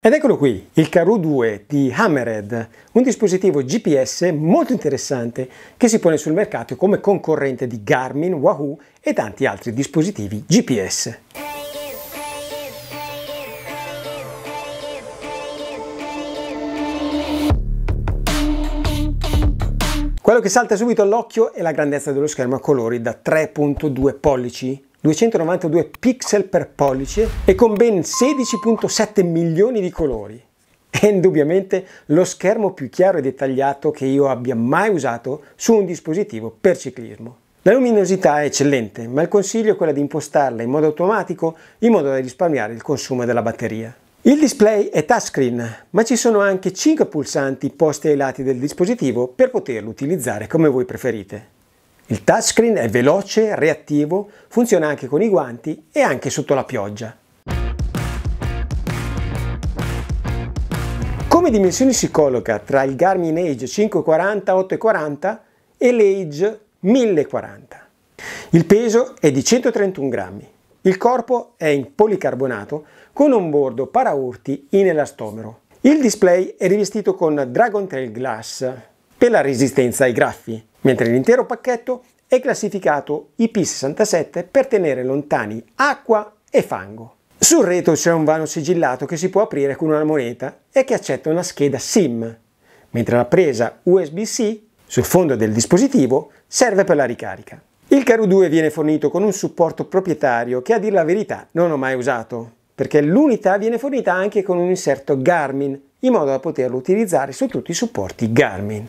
Ed eccolo qui, il Karoo 2 di Hammerhead, un dispositivo GPS molto interessante che si pone sul mercato come concorrente di Garmin, Wahoo e tanti altri dispositivi GPS. Quello che salta subito all'occhio è la grandezza dello schermo a colori da 3.2 pollici, 292 pixel per pollice e con ben 16.7 milioni di colori. È indubbiamente lo schermo più chiaro e dettagliato che io abbia mai usato su un dispositivo per ciclismo. La luminosità è eccellente, ma il consiglio è quello di impostarla in modo automatico in modo da risparmiare il consumo della batteria. Il display è touchscreen, ma ci sono anche 5 pulsanti posti ai lati del dispositivo per poterlo utilizzare come voi preferite. Il touchscreen è veloce, reattivo, funziona anche con i guanti e anche sotto la pioggia. Come dimensioni si colloca tra il Garmin Age 540 840 e l'Age 1040. Il peso è di 131 grammi. Il corpo è in policarbonato con un bordo paraurti in elastomero. Il display è rivestito con Dragon Trail Glass per la resistenza ai graffi, mentre l'intero pacchetto è classificato IP67 per tenere lontani acqua e fango. Sul retro c'è un vano sigillato che si può aprire con una moneta e che accetta una scheda SIM, mentre la presa USB-C sul fondo del dispositivo serve per la ricarica. Il Karoo 2 viene fornito con un supporto proprietario che, a dir la verità, non ho mai usato, perché l'unità viene fornita anche con un inserto Garmin, in modo da poterlo utilizzare su tutti i supporti Garmin.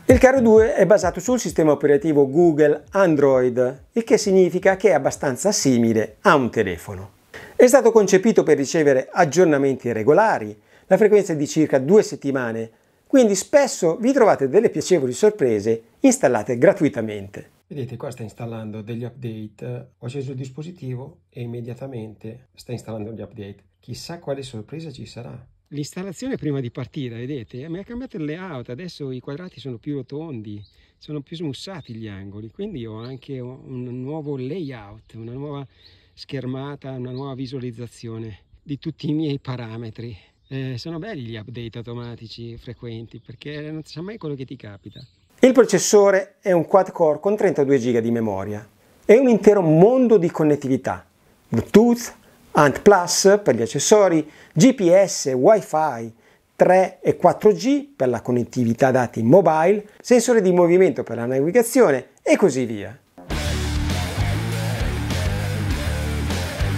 Il Karoo 2 è basato sul sistema operativo Google Android, il che significa che è abbastanza simile a un telefono. È stato concepito per ricevere aggiornamenti regolari, la frequenza è di circa 2 settimane, quindi spesso vi trovate delle piacevoli sorprese installate gratuitamente. Vedete, qua sta installando degli update, ho acceso il dispositivo e immediatamente sta installando gli update. Chissà quale sorpresa ci sarà. L'installazione prima di partire, vedete, mi ha cambiato il layout, adesso i quadrati sono più rotondi, sono più smussati gli angoli, quindi ho anche un nuovo layout, una nuova schermata, una nuova visualizzazione di tutti i miei parametri. Sono belli gli update automatici frequenti perché non si sa mai quello che ti capita. Il processore è un quad-core con 32 GB di memoria. È un intero mondo di connettività. Bluetooth, ANT Plus per gli accessori, GPS, Wi-Fi, 3 e 4G per la connettività dati mobile, sensore di movimento per la navigazione e così via.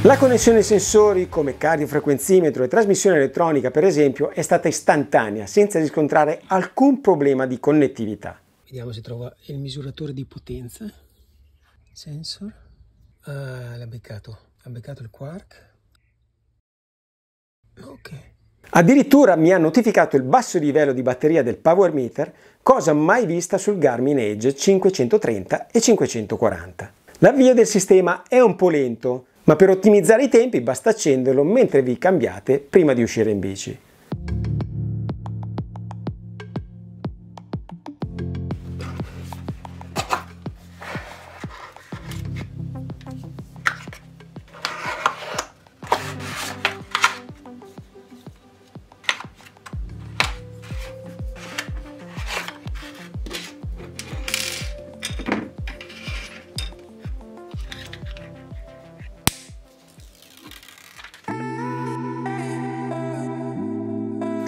La connessione ai sensori come cardiofrequenzimetro e trasmissione elettronica, per esempio, è stata istantanea, senza riscontrare alcun problema di connettività. Vediamo se trova il misuratore di potenza. Sensor. Ah, l'ha beccato il quark. Ok. Addirittura mi ha notificato il basso livello di batteria del power meter, cosa mai vista sul Garmin Age 530 e 540. L'avvio del sistema è un po' lento, ma per ottimizzare i tempi basta accenderlo mentre vi cambiate prima di uscire in bici.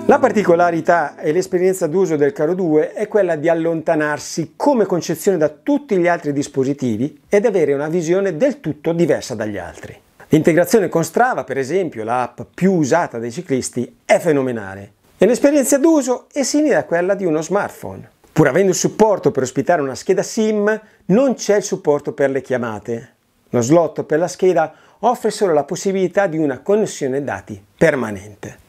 La particolarità e l'esperienza d'uso del Karoo 2 è quella di allontanarsi come concezione da tutti gli altri dispositivi ed avere una visione del tutto diversa dagli altri. L'integrazione con Strava, per esempio, l'app più usata dai ciclisti, è fenomenale e l'esperienza d'uso è simile a quella di uno smartphone. Pur avendo il supporto per ospitare una scheda SIM, non c'è il supporto per le chiamate. Lo slot per la scheda offre solo la possibilità di una connessione dati permanente.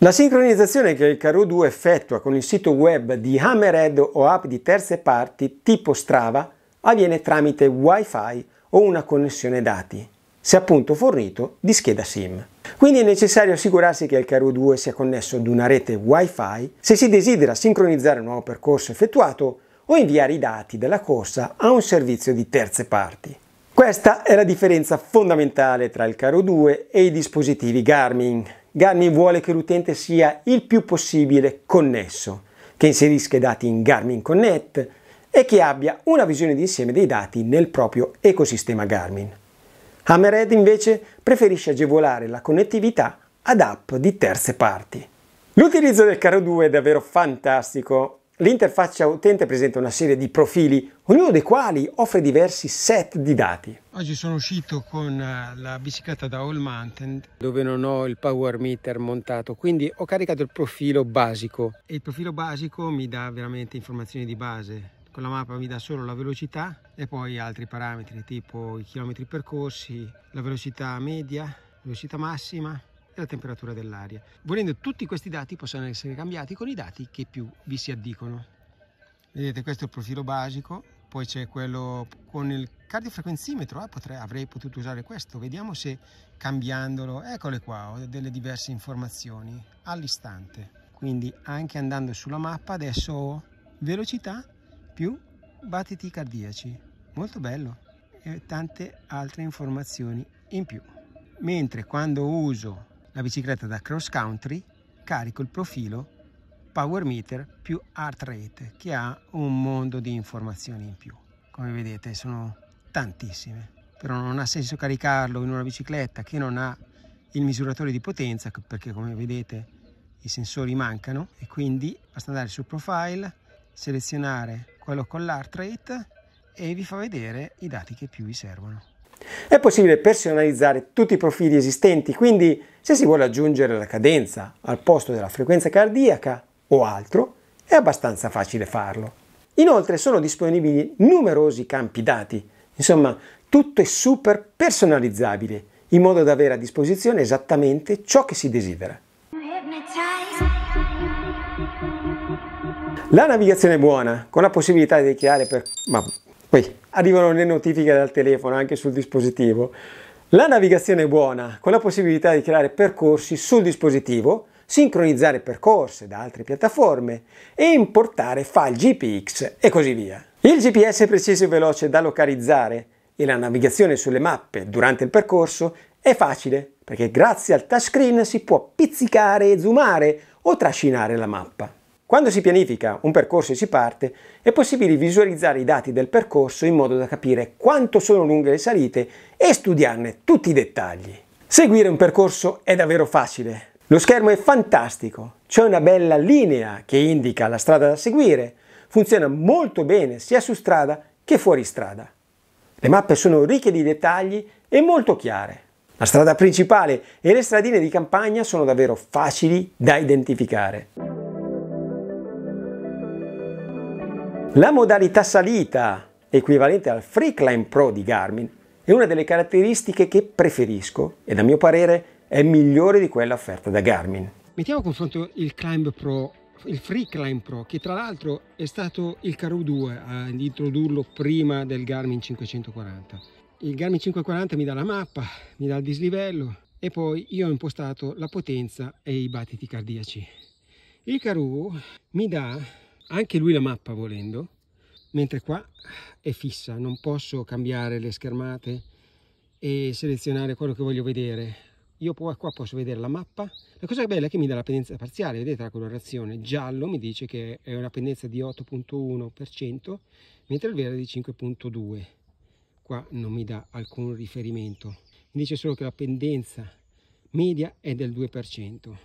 La sincronizzazione che il Karoo 2 effettua con il sito web di Hammerhead o app di terze parti tipo Strava avviene tramite Wi-Fi o una connessione dati, se appunto fornito di scheda SIM. Quindi è necessario assicurarsi che il Karoo 2 sia connesso ad una rete Wi-Fi se si desidera sincronizzare un nuovo percorso effettuato o inviare i dati della corsa a un servizio di terze parti. Questa è la differenza fondamentale tra il Karoo 2 e i dispositivi Garmin. Garmin vuole che l'utente sia il più possibile connesso, che inserisca i dati in Garmin Connect e che abbia una visione d'insieme dei dati nel proprio ecosistema Garmin. Hammerhead invece preferisce agevolare la connettività ad app di terze parti. L'utilizzo del Karoo 2 è davvero fantastico. L'interfaccia utente presenta una serie di profili, ognuno dei quali offre diversi set di dati. Oggi sono uscito con la bicicletta da All Mountain, dove non ho il power meter montato, quindi ho caricato il profilo basico. E il profilo basico mi dà veramente informazioni di base. Con la mappa mi dà solo la velocità e poi altri parametri, tipo i chilometri percorsi, la velocità media, la velocità massima e la temperatura dell'aria. Volendo, tutti questi dati possono essere cambiati con i dati che più vi si addicono. Vedete, questo è il profilo basico, poi c'è quello con il cardiofrequenzimetro, avrei potuto usare questo, vediamo se cambiandolo, eccole qua, ho delle diverse informazioni all'istante. Quindi anche andando sulla mappa adesso ho velocità più battiti cardiaci, molto bello, e tante altre informazioni in più. Mentre quando uso la bicicletta da cross country carico il profilo power meter più heart rate, che ha un mondo di informazioni in più. Come vedete sono tantissime, però non ha senso caricarlo in una bicicletta che non ha il misuratore di potenza, perché come vedete i sensori mancano, e quindi basta andare sul profile, selezionare quello con l'heart rate e vi fa vedere i dati che più vi servono. È possibile personalizzare tutti i profili esistenti, quindi se si vuole aggiungere la cadenza al posto della frequenza cardiaca o altro, è abbastanza facile farlo. Inoltre sono disponibili numerosi campi dati, insomma tutto è super personalizzabile, in modo da avere a disposizione esattamente ciò che si desidera. La navigazione è buona, con la possibilità di creare poi arrivano le notifiche dal telefono anche sul dispositivo. La navigazione è buona, con la possibilità di creare percorsi sul dispositivo, sincronizzare percorsi da altre piattaforme e importare file GPX e così via. Il GPS è preciso e veloce da localizzare e la navigazione sulle mappe durante il percorso è facile perché grazie al touchscreen si può pizzicare e zoomare o trascinare la mappa. Quando si pianifica un percorso e si parte, è possibile visualizzare i dati del percorso in modo da capire quanto sono lunghe le salite e studiarne tutti i dettagli. Seguire un percorso è davvero facile. Lo schermo è fantastico, c'è una bella linea che indica la strada da seguire, funziona molto bene sia su strada che fuori strada. Le mappe sono ricche di dettagli e molto chiare. La strada principale e le stradine di campagna sono davvero facili da identificare. La modalità salita, equivalente al Free Climb Pro di Garmin, è una delle caratteristiche che preferisco e a mio parere è migliore di quella offerta da Garmin. Mettiamo a confronto il Climb Pro, il Free Climb Pro, che tra l'altro è stato il Karoo 2 ad introdurlo prima del Garmin 540. Il Garmin 540 mi dà la mappa, mi dà il dislivello e poi io ho impostato la potenza e i battiti cardiaci. Il Karoo mi dà anche lui la mappa volendo, mentre qua è fissa, non posso cambiare le schermate e selezionare quello che voglio vedere. Io qua posso vedere la mappa. La cosa bella è che mi dà la pendenza parziale, vedete la colorazione giallo mi dice che è una pendenza di 8,1%, mentre il verde è di 5,2%. Qua non mi dà alcun riferimento, mi dice solo che la pendenza media è del 2%.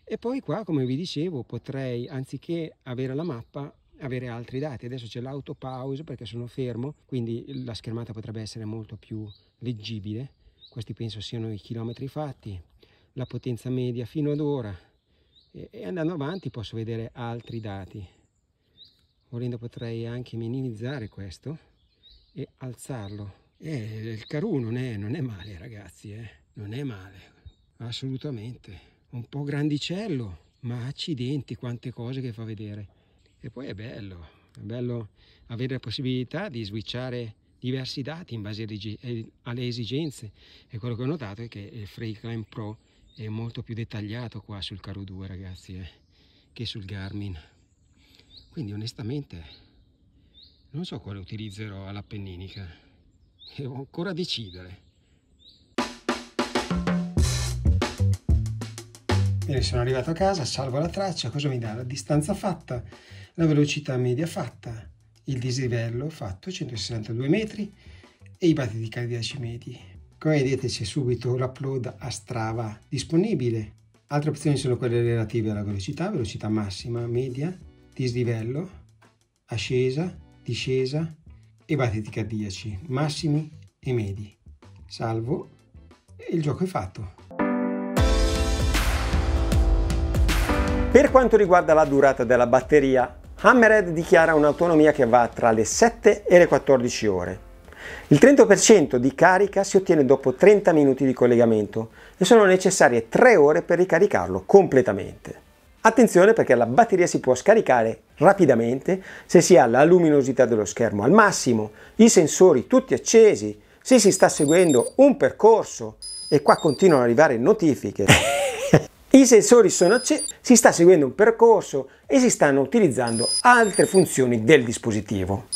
E poi qua, come vi dicevo, potrei, anziché avere la mappa, avere altri dati. Adesso c'è l'autopause perché sono fermo, quindi la schermata potrebbe essere molto più leggibile. Questi penso siano i chilometri fatti, la potenza media fino ad ora, e andando avanti posso vedere altri dati. Volendo potrei anche minimizzare questo e alzarlo. Il Karoo non è male, ragazzi, non è male, assolutamente. Un po' grandicello, ma accidenti quante cose che fa vedere. E poi è bello avere la possibilità di switchare diversi dati in base alle esigenze. E quello che ho notato è che il Free Climb Pro è molto più dettagliato qua sul Karoo 2, ragazzi, che sul Garmin. Quindi onestamente non so quale utilizzerò all'Appenninica. Devo ancora decidere. Bene, sono arrivato a casa, salvo la traccia. Cosa mi dà? La distanza fatta, la velocità media fatta, il dislivello fatto, 162 metri, e i battiti cardiaci medi. Come vedete c'è subito l'upload a Strava disponibile. Altre opzioni sono quelle relative alla velocità, velocità massima, media, dislivello, ascesa, discesa e battiti cardiaci massimi e medi. Salvo e il gioco è fatto. Per quanto riguarda la durata della batteria, Hammerhead dichiara un'autonomia che va tra le 7 e le 14 ore. Il 30% di carica si ottiene dopo 30 minuti di collegamento e sono necessarie 3 ore per ricaricarlo completamente. Attenzione, perché la batteria si può scaricare rapidamente se si ha la luminosità dello schermo al massimo, i sensori tutti accesi, se si sta seguendo un percorso, e qua continuano ad arrivare notifiche. I sensori sono accesi, si sta seguendo un percorso e si stanno utilizzando altre funzioni del dispositivo.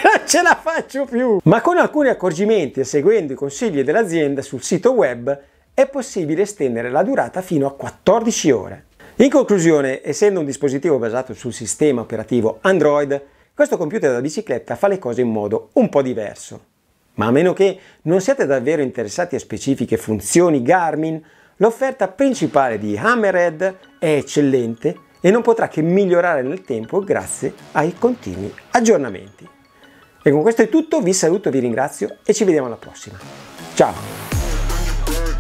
Non ce la faccio più! Ma con alcuni accorgimenti e seguendo i consigli dell'azienda sul sito web è possibile estendere la durata fino a 14 ore. In conclusione, essendo un dispositivo basato sul sistema operativo Android, questo computer da bicicletta fa le cose in modo un po' diverso. Ma a meno che non siate davvero interessati a specifiche funzioni Garmin, l'offerta principale di Hammerhead è eccellente e non potrà che migliorare nel tempo grazie ai continui aggiornamenti. E con questo è tutto, vi saluto, vi ringrazio e ci vediamo alla prossima. Ciao!